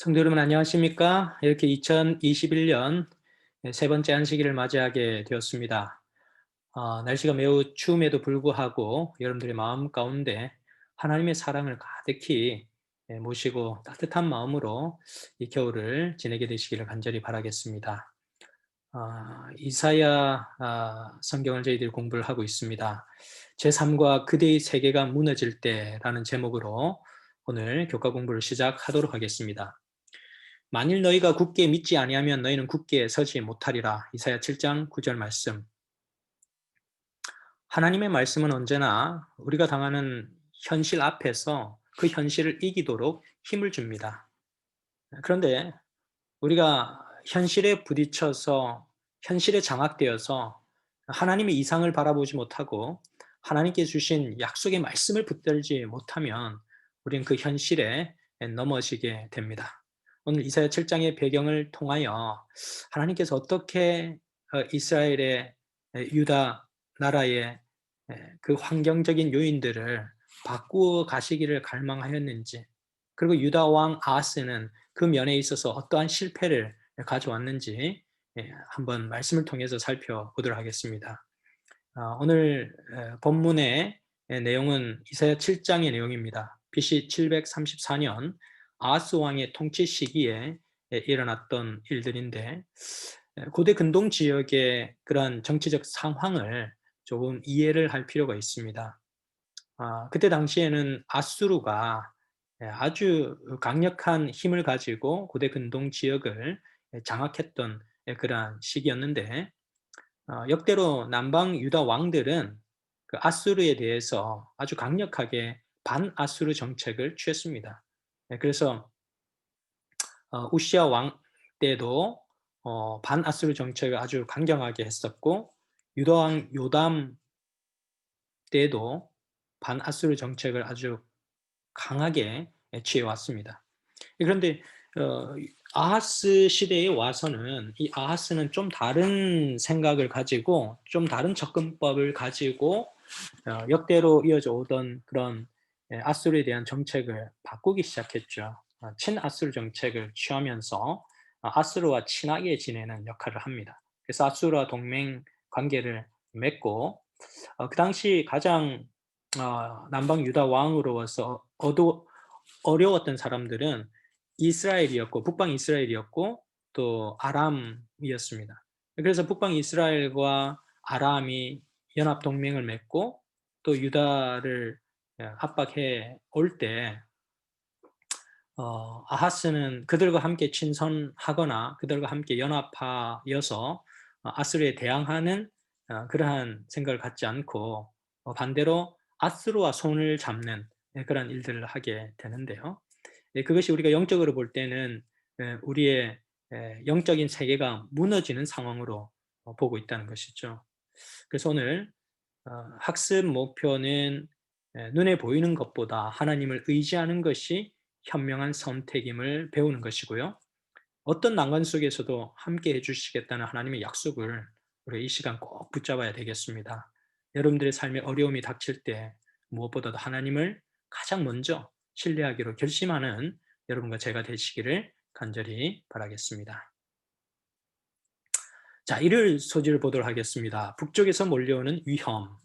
성도 여러분 안녕하십니까? 이렇게 2021년 세 번째 안식일을 맞이하게 되었습니다. 날씨가 매우 추움에도 불구하고 여러분들의 마음 가운데 하나님의 사랑을 가득히 모시고 따뜻한 마음으로 이 겨울을 지내게 되시기를 간절히 바라겠습니다. 이사야 성경을 저희들이 공부를 하고 있습니다. 제3과 그대의 세계가 무너질 때라는 제목으로 오늘 교과 공부를 시작하도록 하겠습니다. 만일 너희가 굳게 믿지 아니하면 너희는 굳게 서지 못하리라. 이사야 7장 9절 말씀. 하나님의 말씀은 언제나 우리가 당하는 현실 앞에서 그 현실을 이기도록 힘을 줍니다. 그런데 우리가 현실에 부딪혀서 현실에 장악되어서 하나님의 이상을 바라보지 못하고 하나님께 주신 약속의 말씀을 붙들지 못하면 우리는 그 현실에 넘어지게 됩니다. 오늘 이사야 7장의 배경을 통하여 하나님께서 어떻게 이스라엘의 유다 나라의 그 환경적인 요인들을 바꾸어 가시기를 갈망하였는지, 그리고 유다 왕 아하스는 그 면에 있어서 어떠한 실패를 가져왔는지 한번 말씀을 통해서 살펴보도록 하겠습니다. 오늘 본문의 내용은 이사야 7장의 내용입니다. BC 734년 아하스 왕의 통치 시기에 일어났던 일들인데, 고대 근동 지역의 그러한 정치적 상황을 조금 이해를 할 필요가 있습니다. 그때 당시에는 아수르가 아주 강력한 힘을 가지고 고대 근동 지역을 장악했던 그러한 시기였는데, 역대로 남방 유다 왕들은 그 아수르에 대해서 아주 강력하게 반아수르 정책을 취했습니다. 그래서 우시아 왕 때도 반아수르 정책을 아주 강경하게 했었고, 유다 왕 요담 때도 반아수르 정책을 아주 강하게 취해왔습니다. 그런데 아하스 시대에 와서는 이 아하스는 좀 다른 생각을 가지고 좀 다른 접근법을 가지고 역대로 이어져 오던 그런 아수르에 대한 정책을 바꾸기 시작했죠. 친아수르 정책을 취하면서 아수르와 친하게 지내는 역할을 합니다. 그래서 아수르와 동맹 관계를 맺고, 그 당시 가장 남방 유다 왕으로서 어려웠던 사람들은 이스라엘이었고, 북방 이스라엘이었고, 또 아람이었습니다. 그래서 북방 이스라엘과 아람이 연합 동맹을 맺고 또 유다를 압박해 올 때, 아하스는 그들과 함께 친선하거나 그들과 함께 연합하여서 아수르에 대항하는 그러한 생각을 갖지 않고 반대로 아수르와 손을 잡는 그런 일들을 하게 되는데요. 그것이 우리가 영적으로 볼 때는 우리의 영적인 세계가 무너지는 상황으로 보고 있다는 것이죠. 그래서 오늘 학습 목표는 눈에 보이는 것보다 하나님을 의지하는 것이 현명한 선택임을 배우는 것이고요. 어떤 난관 속에서도 함께 해주시겠다는 하나님의 약속을 우리 이 시간 꼭 붙잡아야 되겠습니다. 여러분들의 삶에 어려움이 닥칠 때 무엇보다도 하나님을 가장 먼저 신뢰하기로 결심하는 여러분과 제가 되시기를 간절히 바라겠습니다. 자, 일요일 소지를 보도록 하겠습니다. 북쪽에서 몰려오는 위험.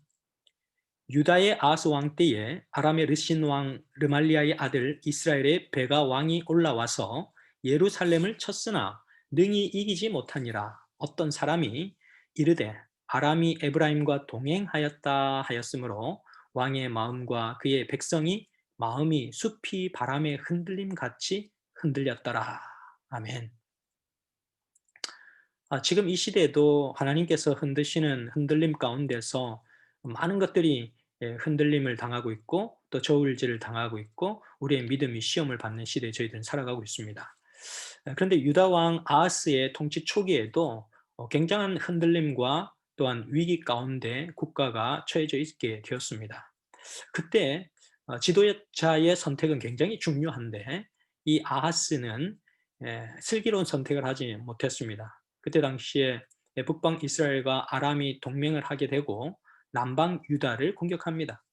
유다의 아하스 왕 때에 아람의 르신 왕 르말리아의 아들 이스라엘의 베가 왕이 올라와서 예루살렘을 쳤으나 능히 이기지 못하니라. 어떤 사람이 이르되 아람이 에브라임과 동행하였다 하였으므로 왕의 마음과 그의 백성이 마음이 숲이 바람에 흔들림 같이 흔들렸더라. 아멘. 지금 이 시대에도 하나님께서 흔드시는 흔들림 가운데서 많은 것들이 흔들림을 당하고 있고 또 저울질을 당하고 있고 우리의 믿음이 시험을 받는 시대에 저희들은 살아가고 있습니다. 그런데 유다 왕 아하스의 통치 초기에도 굉장한 흔들림과 또한 위기 가운데 국가가 처해져 있게 되었습니다. 그때 지도자의 선택은 굉장히 중요한데 이 아하스는 슬기로운 선택을 하지 못했습니다. 그때 당시에 북방 이스라엘과 아람이 동맹을 하게 되고 남방 유다를 공격합니다.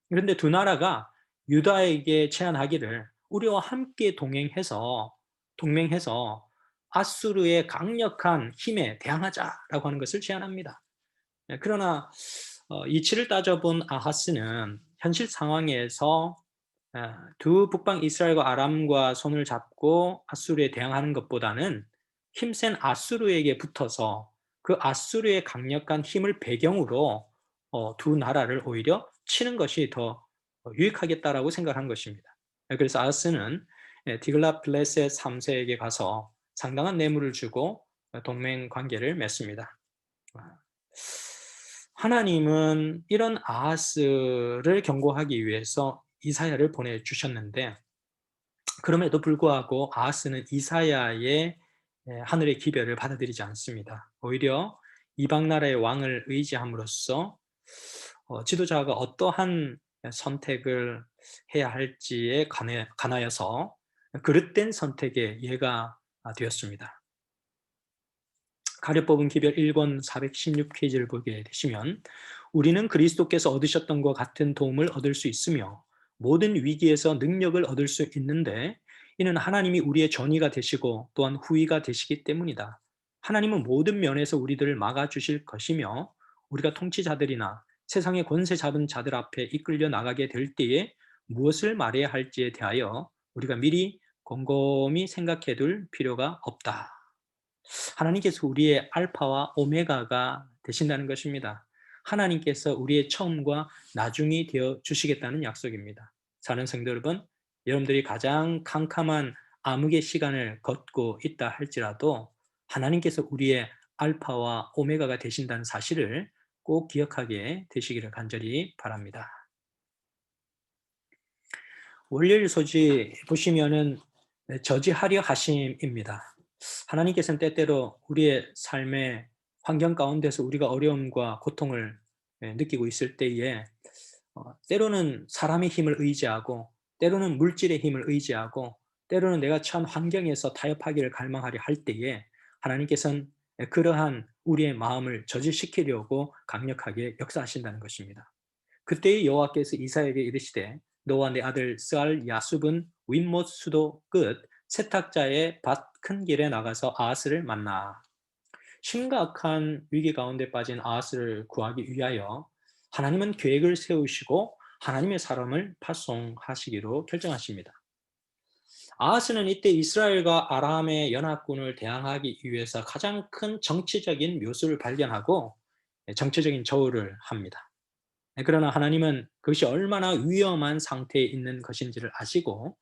그런데 두 나라가 유다에게 제안하기를 우리와 함께 동행해서 동맹해서 아수르의 강력한 힘에 대항하자라고 하는 것을 제안합니다. 그러나 이치를 따져본 아하스는 현실 상황에서 두 북방 이스라엘과 아람과 손을 잡고 아수르에 대항하는 것보다는 힘센 아수르에게 붙어서 그 아수르의 강력한 힘을 배경으로 두 나라를 오히려 치는 것이 더 유익하겠다라고 생각한 것입니다. 그래서 아하스는 디글랏필레셋 3세에게 가서 상당한 뇌물을 주고 동맹 관계를 맺습니다. 하나님은 이런 아하스를 경고하기 위해서 이사야를 보내주셨는데, 그럼에도 불구하고 아하스는 이사야의 하늘의 기별을 받아들이지 않습니다. 오히려 이방 나라의 왕을 의지함으로써 지도자가 어떠한 선택을 해야 할지에 관하여서 그릇된 선택의 예가 되었습니다. 가려 뽑은 기별 1권 416페이지를 보게 되시면, 우리는 그리스도께서 얻으셨던 것 같은 도움을 얻을 수 있으며 모든 위기에서 능력을 얻을 수 있는데, 이는 하나님이 우리의 전의가 되시고 또한 후위가 되시기 때문이다. 하나님은 모든 면에서 우리들을 막아주실 것이며, 우리가 통치자들이나 세상의 권세 잡은 자들 앞에 이끌려 나가게 될 때에 무엇을 말해야 할지에 대하여 우리가 미리 곰곰이 생각해 둘 필요가 없다. 하나님께서 우리의 알파와 오메가가 되신다는 것입니다. 하나님께서 우리의 처음과 나중이 되어 주시겠다는 약속입니다. 사는 성도 여러분, 여러분들이 가장 캄캄한 암흑의 시간을 걷고 있다 할지라도 하나님께서 우리의 알파와 오메가가 되신다는 사실을 꼭 기억하게 되시기를 간절히 바랍니다. 월요일 소지 보시면은 저지하려 하심입니다. 하나님께서는 때때로 우리의 삶의 환경 가운데서 우리가 어려움과 고통을 느끼고 있을 때에 때로는 사람의 힘을 의지하고, 때로는 물질의 힘을 의지하고, 때로는 내가 처한 환경에서 타협하기를 갈망하려 할 때에 하나님께서는 그러한 우리의 마음을 저지시키려고 강력하게 역사하신다는 것입니다. 그때의 여호와께서 이사야에게 이르시되, 너와 내 아들 스알 야숲은 윗못 수도 끝 세탁자의 밭 큰 길에 나가서 아하스를 만나. 심각한 위기 가운데 빠진 아하스를 구하기 위하여 하나님은 계획을 세우시고 하나님의 사람을 파송하시기로 결정하십니다. 아하스는 이때 이스라엘과 아람의 연합군을 대항하기 위해서 가장 큰 정치적인 묘수를 발견하고 정치적인 저울을 합니다. 그러나 하나님은 그것이 얼마나 위험한 상태에 있는 것인지를 아시고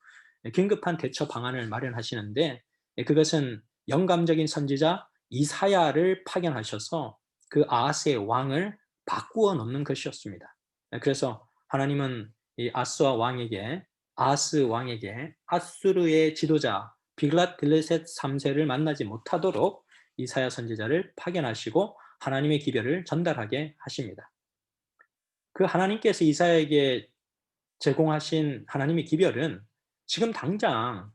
긴급한 대처 방안을 마련하시는데, 그것은 영감적인 선지자 이사야를 파견하셔서 그 아하스의 왕을 바꾸어 놓는 것이었습니다. 그래서 하나님은 이 아하스 왕에게 아수르의 지도자 빌랏빌레셋 3세를 만나지 못하도록 이사야 선지자를 파견하시고 하나님의 기별을 전달하게 하십니다. 그 하나님께서 이사야에게 제공하신 하나님의 기별은 지금 당장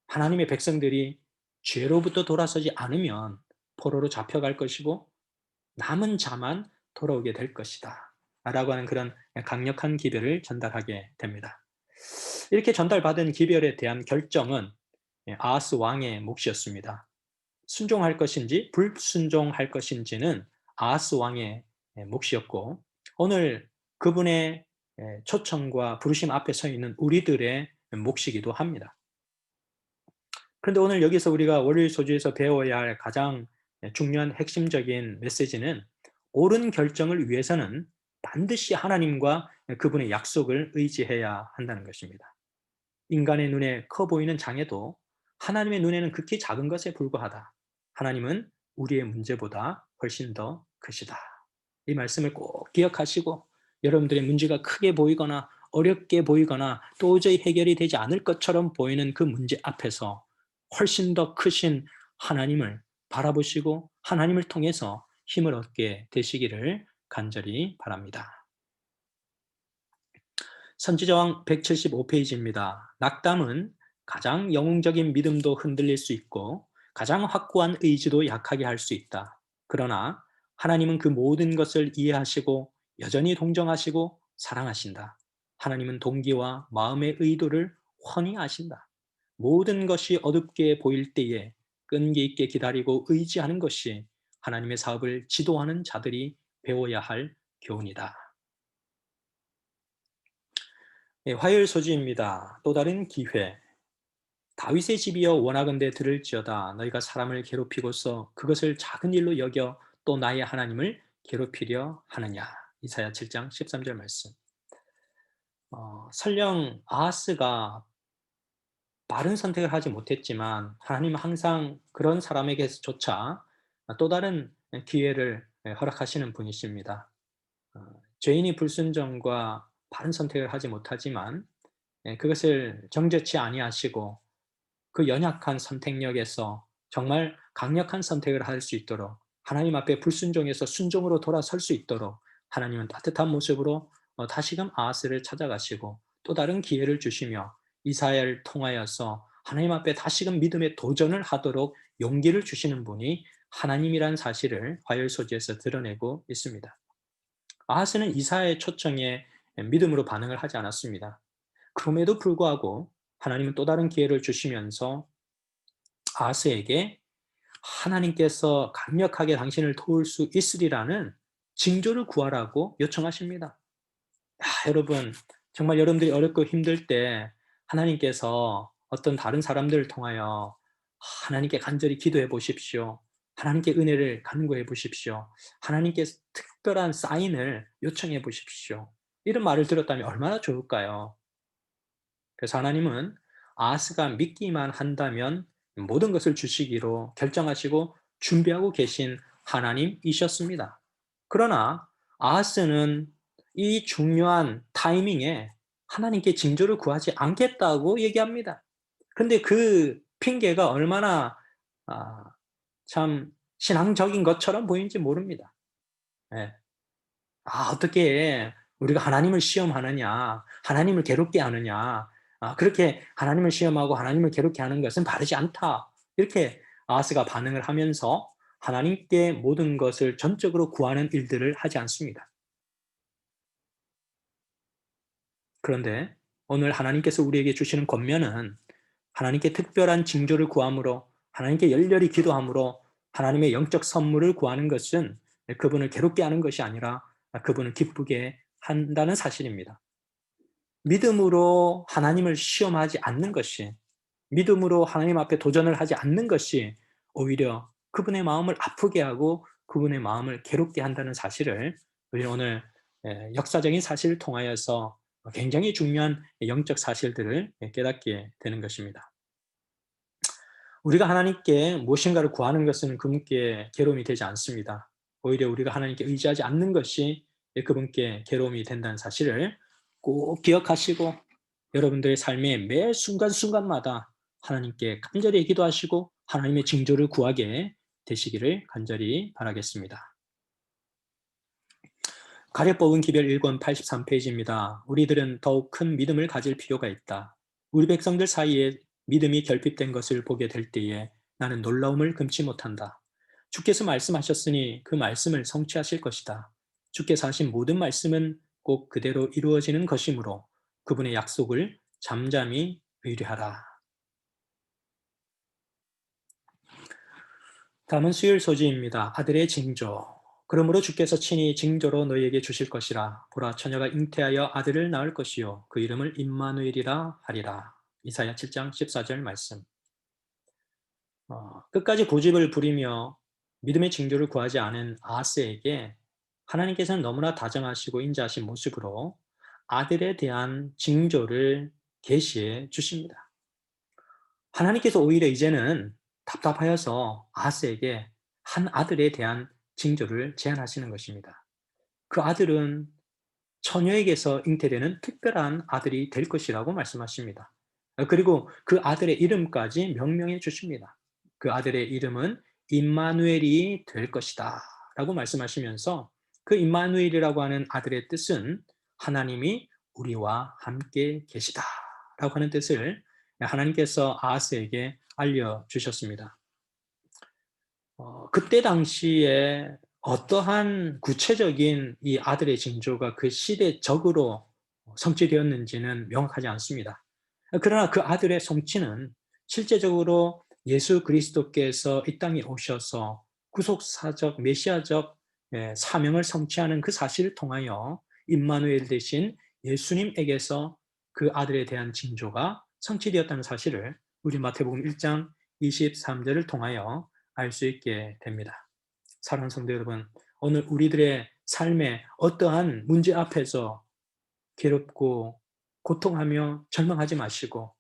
하나님의 백성들이 죄로부터 돌아서지 않으면 포로로 잡혀갈 것이고 남은 자만 돌아오게 될 것이다 라고 하는 그런 강력한 기별을 전달하게 됩니다. 이렇게 전달받은 기별에 대한 결정은 아하스 왕의 몫이었습니다. 순종할 것인지 불순종할 것인지는 아하스 왕의 몫이었고, 오늘 그분의 초청과 부르심 앞에 서 있는 우리들의 몫이기도 합니다. 그런데 오늘 여기서 우리가 월요일 소주에서 배워야 할 가장 중요한 핵심적인 메시지는, 옳은 결정을 위해서는 반드시 하나님과 그분의 약속을 의지해야 한다는 것입니다. 인간의 눈에 커 보이는 장애도 하나님의 눈에는 극히 작은 것에 불과하다. 하나님은 우리의 문제보다 훨씬 더 크시다. 이 말씀을 꼭 기억하시고, 여러분들의 문제가 크게 보이거나 어렵게 보이거나 도저히 해결이 되지 않을 것처럼 보이는 그 문제 앞에서 훨씬 더 크신 하나님을 바라보시고 하나님을 통해서 힘을 얻게 되시기를 간절히 바랍니다. 선지자왕 175페이지입니다. 낙담은 가장 영웅적인 믿음도 흔들릴 수 있고 가장 확고한 의지도 약하게 할 수 있다. 그러나 하나님은 그 모든 것을 이해하시고 여전히 동정하시고 사랑하신다. 하나님은 동기와 마음의 의도를 훤히 아신다. 모든 것이 어둡게 보일 때에 끈기 있게 기다리고 의지하는 것이 하나님의 사업을 지도하는 자들이 배워야 할 교훈이다. 네, 화요일 소지입니다. 또 다른 기회. 다윗의 집이여 원하건대 들을지어다. 너희가 사람을 괴롭히고서 그것을 작은 일로 여겨 또 나의 하나님을 괴롭히려 하느냐. 이사야 7장 13절 말씀. 설령 아하스가 바른 선택을 하지 못했지만 하나님은 항상 그런 사람에게조차 또 다른 기회를 허락하시는 분이십니다. 죄인이 불순종과 바른 선택을 하지 못하지만 그것을 정죄치 아니하시고 그 연약한 선택력에서 정말 강력한 선택을 할 수 있도록 하나님 앞에 불순종에서 순종으로 돌아설 수 있도록 하나님은 따뜻한 모습으로 다시금 아하스를 찾아가시고 또 다른 기회를 주시며 이사야를 통하여서 하나님 앞에 다시금 믿음의 도전을 하도록 용기를 주시는 분이 하나님이란 사실을 화요일 소지에서 드러내고 있습니다. 아하스는 이사야의 초청에 믿음으로 반응을 하지 않았습니다. 그럼에도 불구하고 하나님은 또 다른 기회를 주시면서 아하스에게 하나님께서 강력하게 당신을 도울 수 있으리라는 징조를 구하라고 요청하십니다. 여러분, 정말 여러분들이 어렵고 힘들 때 하나님께서 어떤 다른 사람들을 통하여 하나님께 간절히 기도해 보십시오. 하나님께 은혜를 간구해 보십시오. 하나님께 특별한 사인을 요청해 보십시오. 이런 말을 들었다면 얼마나 좋을까요? 그래서 하나님은 아하스가 믿기만 한다면 모든 것을 주시기로 결정하시고 준비하고 계신 하나님이셨습니다. 그러나 아하스는 이 중요한 타이밍에 하나님께 징조를 구하지 않겠다고 얘기합니다. 그런데 그 핑계가 얼마나 아, 참 신앙적인 것처럼 보이는지 모릅니다. 예. 어떻게 우리가 하나님을 시험하느냐, 하나님을 괴롭게 하느냐, 그렇게 하나님을 시험하고 하나님을 괴롭게 하는 것은 바르지 않다. 이렇게 아하스가 반응을 하면서 하나님께 모든 것을 전적으로 구하는 일들을 하지 않습니다. 그런데 오늘 하나님께서 우리에게 주시는 권면은 하나님께 특별한 징조를 구함으로 하나님께 열렬히 기도함으로 하나님의 영적 선물을 구하는 것은 그분을 괴롭게 하는 것이 아니라 그분을 기쁘게 한다는 사실입니다. 믿음으로 하나님을 시험하지 않는 것이, 믿음으로 하나님 앞에 도전을 하지 않는 것이 오히려 그분의 마음을 아프게 하고 그분의 마음을 괴롭게 한다는 사실을 우리 오늘 역사적인 사실을 통하여서 굉장히 중요한 영적 사실들을 깨닫게 되는 것입니다. 우리가 하나님께 무엇인가를 구하는 것은 그분께 괴로움이 되지 않습니다. 오히려 우리가 하나님께 의지하지 않는 것이 그분께 괴로움이 된다는 사실을 꼭 기억하시고 여러분들의 삶의 매 순간순간마다 하나님께 간절히 기도하시고 하나님의 징조를 구하게 되시기를 간절히 바라겠습니다. 가려법은 기별 1권 83페이지입니다. 우리들은 더욱 큰 믿음을 가질 필요가 있다. 우리 백성들 사이에 믿음이 결핍된 것을 보게 될 때에 나는 놀라움을 금치 못한다. 주께서 말씀하셨으니 그 말씀을 성취하실 것이다. 주께서 하신 모든 말씀은 꼭 그대로 이루어지는 것이므로 그분의 약속을 잠잠히 의뢰하라. 다음은 수요일 소지입니다. 아들의 징조. 그러므로 주께서 친히 징조로 너희에게 주실 것이라. 보라, 처녀가 잉태하여 아들을 낳을 것이요 그 이름을 임마누엘이라 하리라. 이사야 7장 14절 말씀. 끝까지 고집을 부리며 믿음의 징조를 구하지 않은 아하스에게 하나님께서는 너무나 다정하시고 인자하신 모습으로 아들에 대한 징조를 계시해 주십니다. 하나님께서 오히려 이제는 답답하여서 아하스에게 한 아들에 대한 징조를 제안하시는 것입니다. 그 아들은 처녀에게서 잉태되는 특별한 아들이 될 것이라고 말씀하십니다. 그리고 그 아들의 이름까지 명명해 주십니다. 그 아들의 이름은 임마누엘이 될 것이다 라고 말씀하시면서 그 임마누엘이라고 하는 아들의 뜻은 하나님이 우리와 함께 계시다 라고 하는 뜻을 하나님께서 아하스에게 알려주셨습니다. 그때 당시에 어떠한 구체적인 이 아들의 징조가 그 시대적으로 성취되었는지는 명확하지 않습니다. 그러나 그 아들의 성취는 실제적으로 예수 그리스도께서 이 땅에 오셔서 구속사적, 메시아적 사명을 성취하는 그 사실을 통하여 임마누엘 되신 예수님에게서 그 아들에 대한 징조가 성취되었다는 사실을 우리 마태복음 1장 23절을 통하여 알 수 있게 됩니다. 사랑하는 성도 여러분, 오늘 우리들의 삶에 어떠한 문제 앞에서 괴롭고 고통하며 절망하지 마시고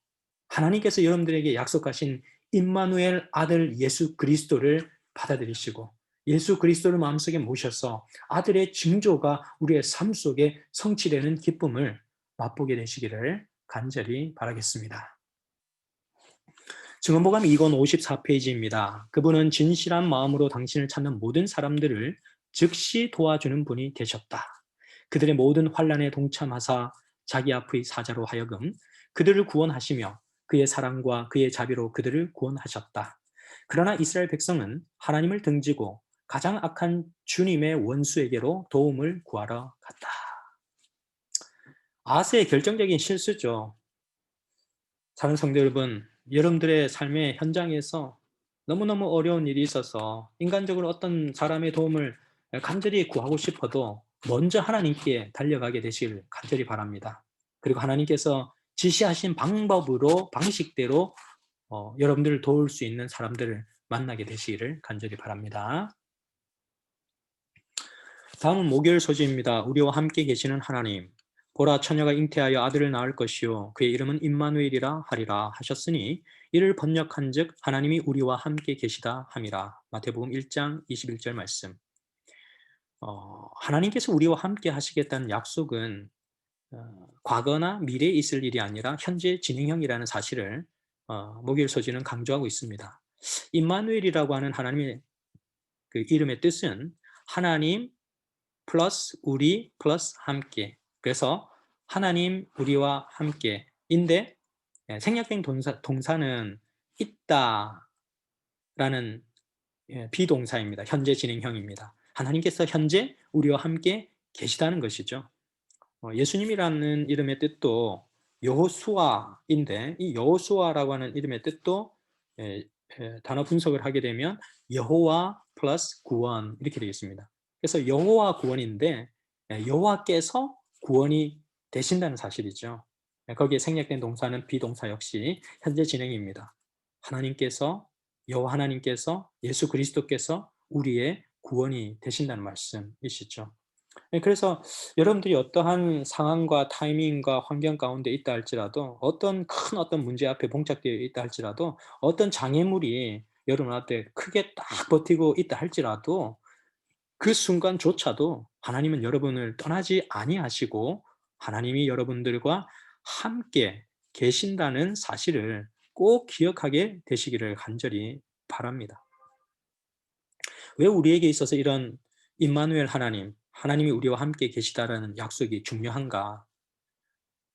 하나님께서 여러분들에게 약속하신 임마누엘 아들 예수 그리스도를 받아들이시고 예수 그리스도를 마음속에 모셔서 아들의 징조가 우리의 삶 속에 성취되는 기쁨을 맛보게 되시기를 간절히 바라겠습니다. 증언복음 2권 54페이지입니다. 그분은 진실한 마음으로 당신을 찾는 모든 사람들을 즉시 도와주는 분이 되셨다. 그들의 모든 환난에 동참하사 자기 앞의 사자로 하여금 그들을 구원하시며 그의 사랑과 그의 자비로 그들을 구원하셨다. 그러나 이스라엘 백성은 하나님을 등지고 가장 악한 주님의 원수에게로 도움을 구하러 갔다. 아하스의 결정적인 실수죠. 사랑하는 성도 여러분, 여러분들의 삶의 현장에서 너무너무 어려운 일이 있어서 인간적으로 어떤 사람의 도움을 간절히 구하고 싶어도 먼저 하나님께 달려가게 되시길 간절히 바랍니다. 그리고 하나님께서 지시하신 방법으로, 방식대로 여러분들을 도울 수 있는 사람들을 만나게 되시기를 간절히 바랍니다. 다음은 목요일 소식입니다. 우리와 함께 계시는 하나님. 보라, 처녀가 잉태하여 아들을 낳을 것이요 그의 이름은 임마누엘이라 하리라 하셨으니 이를 번역한즉 하나님이 우리와 함께 계시다 함이라. 마태복음 1장 21절 말씀. 하나님께서 우리와 함께 하시겠다는 약속은 과거나 미래에 있을 일이 아니라 현재 진행형이라는 사실을 목요일 소지는 강조하고 있습니다. 임마누엘이라고 하는 하나님의 그 이름의 뜻은 하나님 플러스 우리 플러스 함께. 그래서 하나님 우리와 함께인데 생략된 동사는 있다라는 비동사입니다. 현재 진행형입니다. 하나님께서 현재 우리와 함께 계시다는 것이죠. 예수님이라는 이름의 뜻도 여호수아인데 이 여호수아라고 하는 이름의 뜻도 단어 분석을 하게 되면 여호와 플러스 구원 이렇게 되겠습니다. 그래서 여호와 구원인데 여호와께서 구원이 되신다는 사실이죠. 거기에 생략된 동사는 비동사 역시 현재 진행입니다. 하나님께서 여호와 하나님께서 예수 그리스도께서 우리의 구원이 되신다는 말씀이시죠. 그래서 여러분들이 어떠한 상황과 타이밍과 환경 가운데 있다 할지라도 어떤 문제 앞에 봉착되어 있다 할지라도 어떤 장애물이 여러분 앞에 크게 딱 버티고 있다 할지라도 그 순간조차도 하나님은 여러분을 떠나지 아니하시고 하나님이 여러분들과 함께 계신다는 사실을 꼭 기억하게 되시기를 간절히 바랍니다. 왜 우리에게 있어서 이런 임마누엘 하나님이 우리와 함께 계시다라는 약속이 중요한가?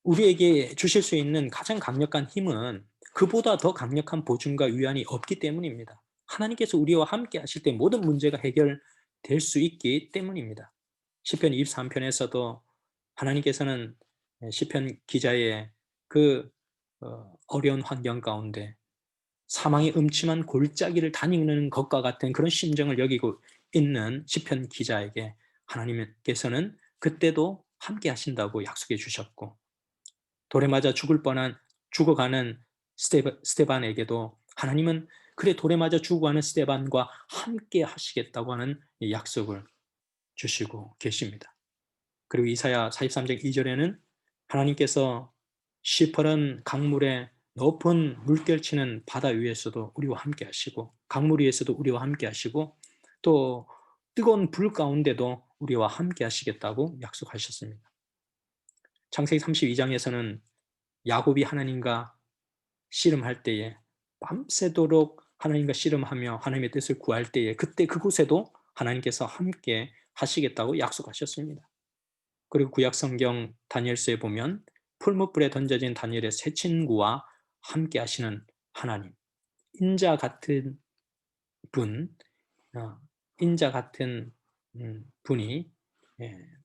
우리에게 주실 수 있는 가장 강력한 힘은 그보다 더 강력한 보증과 위안이 없기 때문입니다. 하나님께서 우리와 함께 하실 때 모든 문제가 해결될 수 있기 때문입니다. 시편 23편에서도 하나님께서는 시편 기자의 그 어려운 환경 가운데 사망의 음침한 골짜기를 다니는 것과 같은 그런 심정을 여기고 있는 시편 기자에게 하나님께서는 그때도 함께 하신다고 약속해 주셨고 돌에 맞아 죽어가는 스테반에게도 하나님은 그래 돌에 맞아 죽어가는 스테반과 함께 하시겠다고 하는 약속을 주시고 계십니다. 그리고 이사야 43장 2절에는 하나님께서 시퍼런 강물에 높은 물결치는 바다 위에서도 우리와 함께 하시고 강물 위에서도 우리와 함께 하시고 또 뜨거운 불 가운데도 우리와 함께 하시겠다고 약속하셨습니다. 창세기 32장에서는 야곱이 하나님과 씨름할 때에 밤새도록 하나님과 씨름하며 하나님의 뜻을 구할 때에 그때 그곳에도 하나님께서 함께 하시겠다고 약속하셨습니다. 그리고 구약성경 다니엘서에 보면 풀무불에 던져진 다니엘의 세 친구와 함께 하시는 하나님, 인자 같은 분, 인자 같은 분이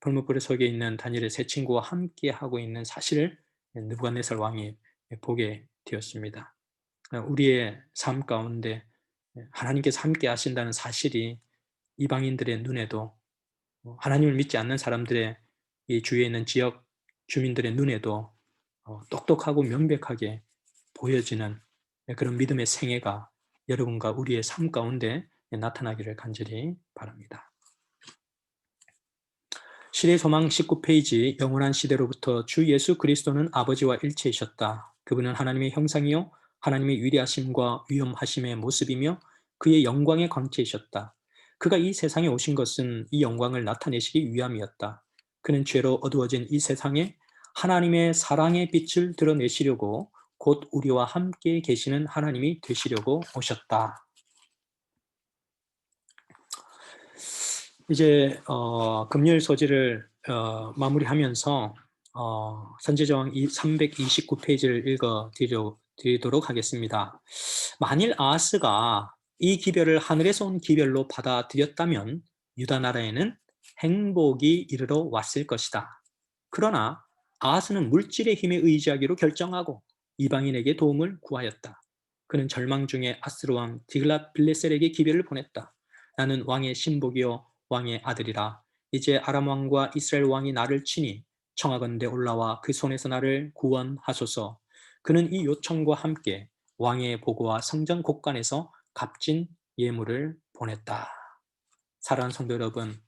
풀무불에 속에 있는 다니엘의 세 친구와 함께 하고 있는 사실을 느부갓네살 왕이 보게 되었습니다. 우리의 삶 가운데 하나님께서 함께 하신다는 사실이 이방인들의 눈에도, 하나님을 믿지 않는 사람들의, 이 주위에 있는 지역 주민들의 눈에도 똑똑하고 명백하게 보여지는 그런 믿음의 생애가 여러분과 우리의 삶 가운데 나타나기를 간절히 바랍니다. 시대 소망 19페이지. 영원한 시대로부터 주 예수 그리스도는 아버지와 일체이셨다. 그분은 하나님의 형상이요 하나님의 위대하심과 위엄하심의 모습이며 그의 영광의 광채이셨다. 그가 이 세상에 오신 것은 이 영광을 나타내시기 위함이었다. 그는 죄로 어두워진 이 세상에 하나님의 사랑의 빛을 드러내시려고 곧 우리와 함께 계시는 하나님이 되시려고 오셨다. 이제 금요일 소지를 마무리하면서 선지자왕 329페이지를 읽어드리도록 하겠습니다. 만일 아하스가 이 기별을 하늘에서 온 기별로 받아들였다면 유다 나라에는 행복이 이르러 왔을 것이다. 그러나 아하스는 물질의 힘에 의지하기로 결정하고 이방인에게 도움을 구하였다. 그는 절망 중에 아스르 왕 디글랏 빌레셀에게 기별을 보냈다. 나는 왕의 신복이요 왕의 아들이라. 이제 아람 왕과 이스라엘 왕이 나를 치니 청하건대 올라와 그 손에서 나를 구원하소서. 그는 이 요청과 함께 왕의 보고와 성전 곳간에서 값진 예물을 보냈다. 사랑하는 성도 여러분,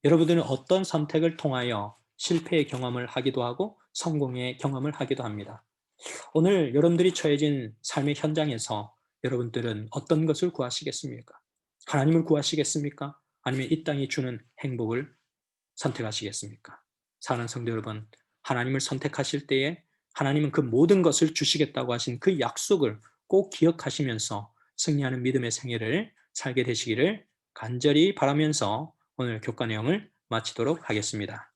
여러분들은 어떤 선택을 통하여 실패의 경험을 하기도 하고 성공의 경험을 하기도 합니다. 오늘 여러분들이 처해진 삶의 현장에서 여러분들은 어떤 것을 구하시겠습니까? 하나님을 구하시겠습니까? 아니면 이 땅이 주는 행복을 선택하시겠습니까? 사랑하는 성도 여러분, 하나님을 선택하실 때에 하나님은 그 모든 것을 주시겠다고 하신 그 약속을 꼭 기억하시면서 승리하는 믿음의 생애를 살게 되시기를 간절히 바라면서 오늘 교과 내용을 마치도록 하겠습니다.